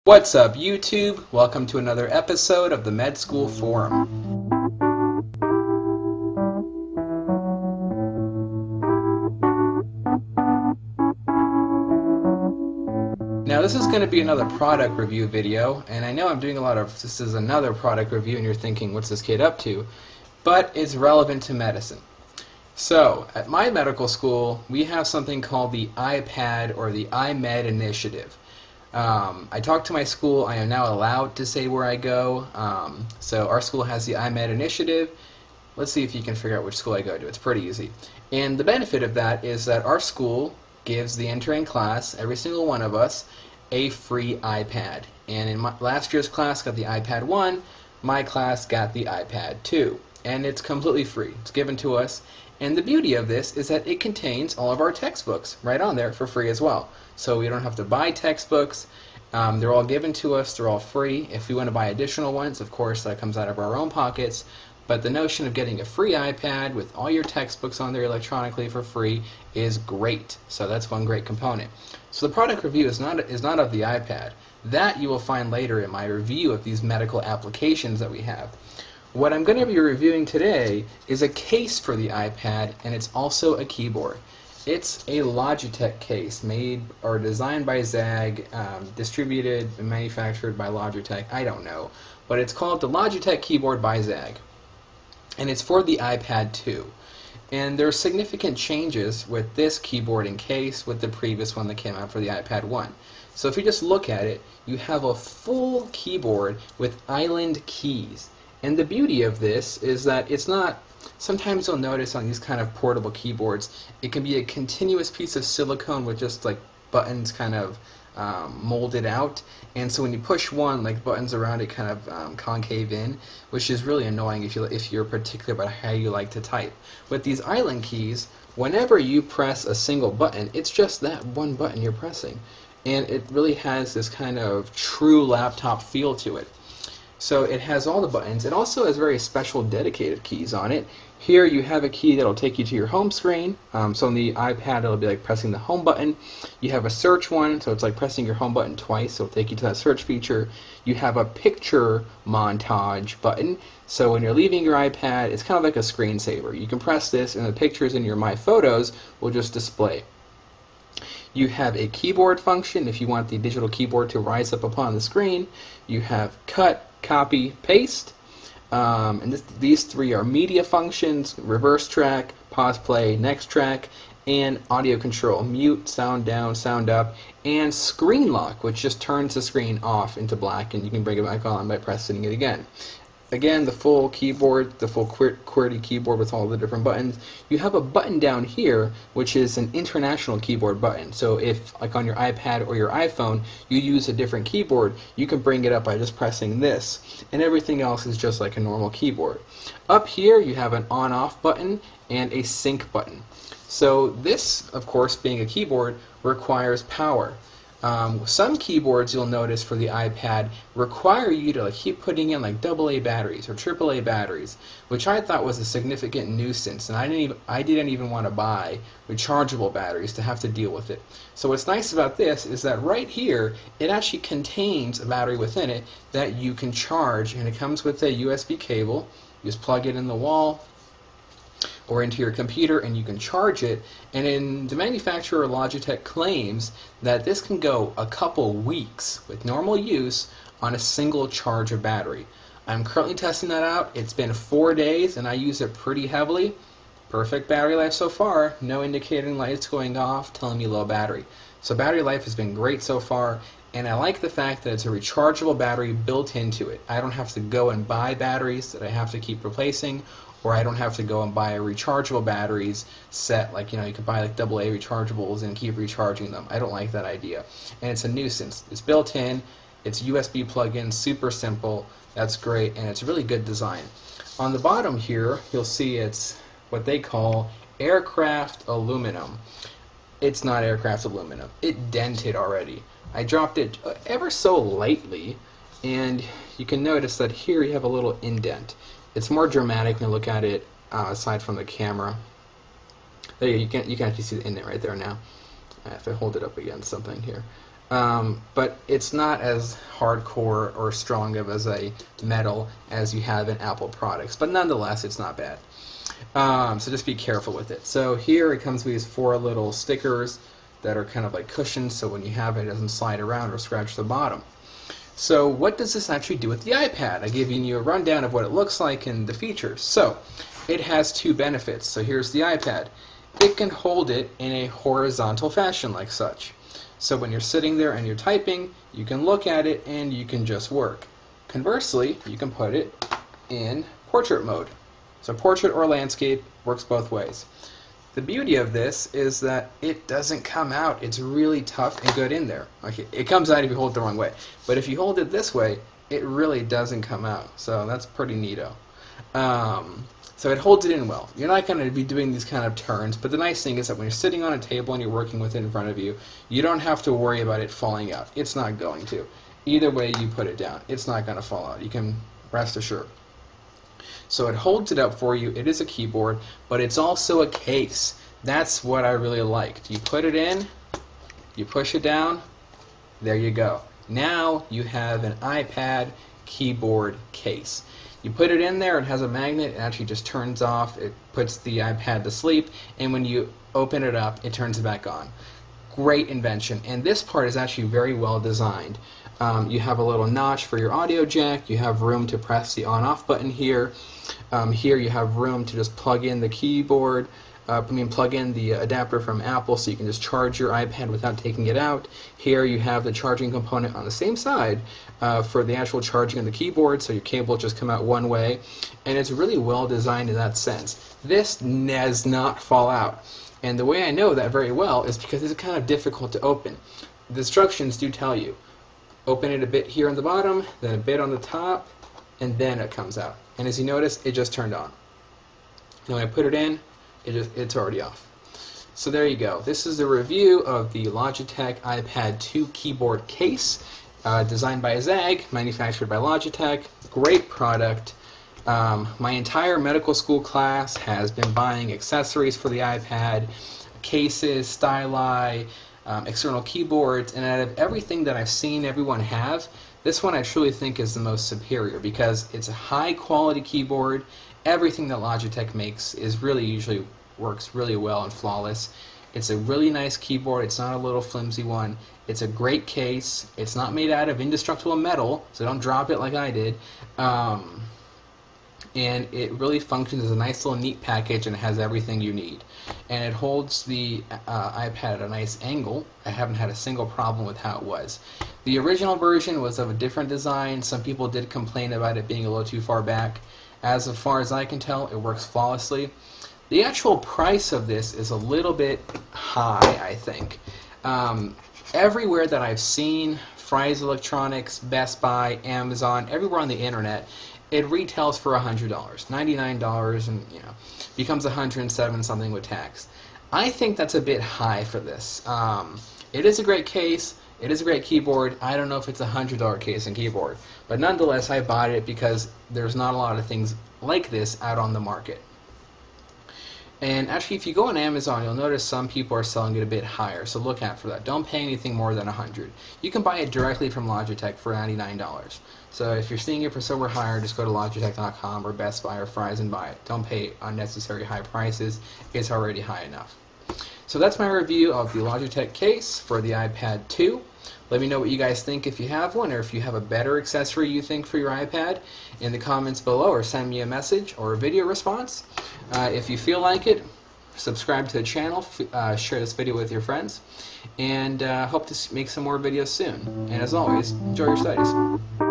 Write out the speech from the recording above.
What's up, YouTube? Welcome to another episode of the Med School Forum. Now, this is going to be another product review video, and I know I'm doing a lot of this is another product review, and you're thinking, what's this kid up to? But it's relevant to medicine. So, at my medical school, we have something called the iPad or the iMed initiative. I talked to my school. I am now allowed to say where I go. So our school has the iMed initiative. Let's see if you can figure out which school I go to. It's pretty easy. And the benefit of that is that our school gives the entering class, every single one of us, a free iPad. And in last year's class got the iPad 1. My class got the iPad 2. And it's completely free. It's given to us. And the beauty of this is that it contains all of our textbooks right on there for free as well. So we don't have to buy textbooks. They're all given to us. They're all free. If we want to buy additional ones, of course, that comes out of our own pockets. But the notion of getting a free iPad with all your textbooks on there electronically for free is great. So that's one great component. So the product review is not of the iPad. That you will find later in my review of these medical applications that we have. What I'm going to be reviewing today is a case for the iPad, and it's also a keyboard. It's a Logitech case made or designed by Zag, distributed and manufactured by Logitech, I don't know. But it's called the Logitech Keyboard by Zag. And it's for the iPad 2. And there are significant changes with this keyboard and case with the previous one that came out for the iPad 1. So if you just look at it, you have a full keyboard with island keys. And the beauty of this is that it's not, sometimes you'll notice on these kind of portable keyboards, it can be a continuous piece of silicone with just like buttons kind of molded out. And so when you push one, like buttons around it kind of concave in, which is really annoying if you're particular about how you like to type. With these island keys, whenever you press a single button, it's just that one button you're pressing. And it really has this kind of true laptop feel to it. So it has all the buttons. It also has very special dedicated keys on it. Here you have a key that will take you to your home screen. So on the iPad it'll be like pressing the home button. You have a search one, so it's like pressing your home button twice, so it'll take you to that search feature. You have a picture montage button. So when you're leaving your iPad, it's kind of like a screensaver. You can press this and the pictures in your My Photos will just display. You have a keyboard function if you want the digital keyboard to rise up upon the screen. You have cut, copy, paste. And these three are media functions: reverse track, pause play, next track, and audio control: mute, sound down, sound up, and screen lock, which just turns the screen off into black and you can bring it back on by pressing it again. Again, the full keyboard, the full QWERTY keyboard with all the different buttons. You have a button down here, which is an international keyboard button. So if, like on your iPad or your iPhone, you use a different keyboard, you can bring it up by just pressing this. And everything else is just like a normal keyboard. Up here, you have an on-off button and a sync button. So this, of course, being a keyboard, requires power. Some keyboards you'll notice for the iPad require you to keep putting in like AA batteries or AAA batteries, which I thought was a significant nuisance, and I didn't even want to buy rechargeable batteries to have to deal with it. So what's nice about this is that right here it actually contains a battery within it that you can charge, and it comes with a USB cable. You just plug it in the wall or into your computer and you can charge it. And the manufacturer Logitech claims that this can go a couple weeks with normal use on a single charge of battery. I'm currently testing that out. It's been 4 days and I use it pretty heavily. Perfect battery life so far. No indicating lights going off telling me low battery. So battery life has been great so far, and I like the fact that it's a rechargeable battery built into it. I don't have to go and buy batteries that I have to keep replacing, or I don't have to go and buy a rechargeable batteries set, like, you know, you could buy like AA rechargeables and keep recharging them. I don't like that idea. And it's a nuisance. It's built in, it's USB plug-in, super simple, that's great, and it's a really good design. On the bottom here, you'll see it's what they call aircraft aluminum. It's not aircraft aluminum. It dented already. I dropped it ever so lightly, and you can notice that here you have a little indent. It's more dramatic when you look at it aside from the camera. There you can actually see the indent right there now. If I hold it up against something here. but it's not as hardcore or strong of as a metal as you have in Apple products. But nonetheless, it's not bad. So just be careful with it. So here it comes with these 4 little stickers that are kind of like cushions, so when you have it, it doesn't slide around or scratch the bottom. So what does this actually do with the iPad? I gave you a rundown of what it looks like and the features. So it has 2 benefits. So here's the iPad. It can hold it in a horizontal fashion like such. So when you're sitting there and you're typing, you can look at it and you can just work. Conversely, you can put it in portrait mode. So portrait or landscape works both ways. The beauty of this is that it doesn't come out. It's really tough and good in there. Okay, it comes out if you hold it the wrong way. But if you hold it this way, it really doesn't come out. So that's pretty neato. So it holds it in well. You're not going to be doing these kind of turns, but the nice thing is that when you're sitting on a table and you're working with it in front of you, you don't have to worry about it falling out. It's not going to. Either way you put it down, it's not going to fall out. You can rest assured. So it holds it up for you. It is a keyboard, but it's also a case. That's what I really liked. You put it in, you push it down, there you go. Now you have an iPad keyboard case. You put it in there, it has a magnet, it actually just turns off, it puts the iPad to sleep, and when you open it up, it turns it back on. Great invention, and this part is actually very well designed. You have a little notch for your audio jack, you have room to press the on-off button here. Here you have room to just plug in the keyboard, plug in the adapter from Apple so you can just charge your iPad without taking it out. Here you have the charging component on the same side for the actual charging of the keyboard, so your cable just come out one way, and it's really well designed in that sense. This does not fall out, and the way I know that very well is because it's kind of difficult to open. The instructions do tell you, open it a bit here on the bottom, then a bit on the top, and then it comes out. And as you notice, it just turned on. And when I put it in, it's already off. So there you go. This is a review of the Logitech iPad 2 keyboard case, designed by Zag, manufactured by Logitech. Great product. My entire medical school class has been buying accessories for the iPad, cases, styli, external keyboards, and out of everything that I've seen everyone have, this one I truly think is the most superior because it's a high quality keyboard. Everything that Logitech makes is really usually works really well and flawless. It's a really nice keyboard. It's not a little flimsy one. It's a great case. It's not made out of indestructible metal, so don't drop it like I did. And it really functions as a nice little neat package, and it has everything you need. And it holds the iPad at a nice angle. I haven't had a single problem with how it was. The original version was of a different design. Some people did complain about it being a little too far back. As far as I can tell, it works flawlessly. The actual price of this is a little bit high, I think. Everywhere that I've seen, Fry's Electronics, Best Buy, Amazon, everywhere on the internet, it retails for $100, $99, and becomes $107 something with tax. I think that's a bit high for this. It is a great case. It is a great keyboard. I don't know if it's a $100 case and keyboard, but nonetheless, I bought it because there's not a lot of things like this out on the market. And actually, if you go on Amazon, you'll notice some people are selling it a bit higher, so look out for that. Don't pay anything more than $100. You can buy it directly from Logitech for $99. So if you're seeing it for somewhere higher, just go to Logitech.com or Best Buy or Fry's and buy it. Don't pay unnecessary high prices. It's already high enough. So that's my review of the Logitech case for the iPad 2. Let me know what you guys think if you have one, or if you have a better accessory you think for your iPad in the comments below, or send me a message or a video response. If you feel like it, subscribe to the channel, share this video with your friends, and hope to make some more videos soon. And as always, enjoy your studies.